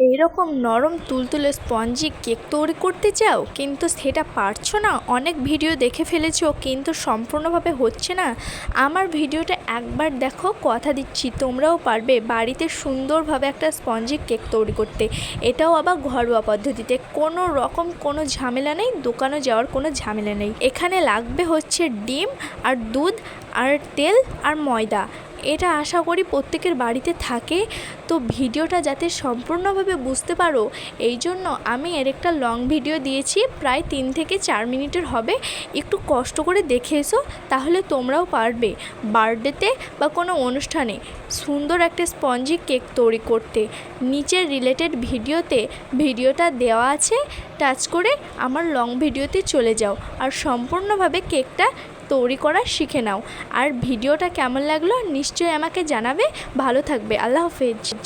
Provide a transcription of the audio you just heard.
এইরকম নরম তুলতুলে স্পঞ্জি কেক তৈরি করতে চাও কিন্তু সেটা পারছো না, অনেক ভিডিও দেখে ফেলেছো কিন্তু সম্পূর্ণভাবে হচ্ছে না। আমার ভিডিওটা একবার দেখো, কথা দিচ্ছি তোমরাও পারবে বাড়িতে সুন্দরভাবে একটা স্পঞ্জি কেক তৈরি করতে। এটাও আবার ঘরোয়া পদ্ধতিতে, কোনো রকম কোনো ঝামেলা নেই, দোকানে যাওয়ার কোনো ঝামেলা নেই। এখানে লাগবে হচ্ছে ডিম আর দুধ আর তেল আর ময়দা। এটা আশা করি প্রত্যেকের বাড়িতে থাকে। তো ভিডিওটা যাতে সম্পূর্ণভাবে বুঝতে পারো এই জন্য আমি এর একটা লং ভিডিও দিয়েছি, প্রায় 3 থেকে 4 মিনিটের হবে। একটু কষ্ট করে দেখে এসো, তাহলে তোমরাও পারবে বার্থডেতে বা কোনো অনুষ্ঠানে সুন্দর একটা স্পঞ্জি কেক তৈরি করতে। নিচের রিলেটেড ভিডিওটা দেওয়া আছে, টাচ করে আমার লং ভিডিওতে চলে যাও আর সম্পূর্ণভাবে কেকটা তৈরি করা শিখে নাও। আর ভিডিওটা কেমন লাগলো নিশ্চয়ই আমাকে জানাবে। ভালো থাকবে, আল্লাহ হাফেজ।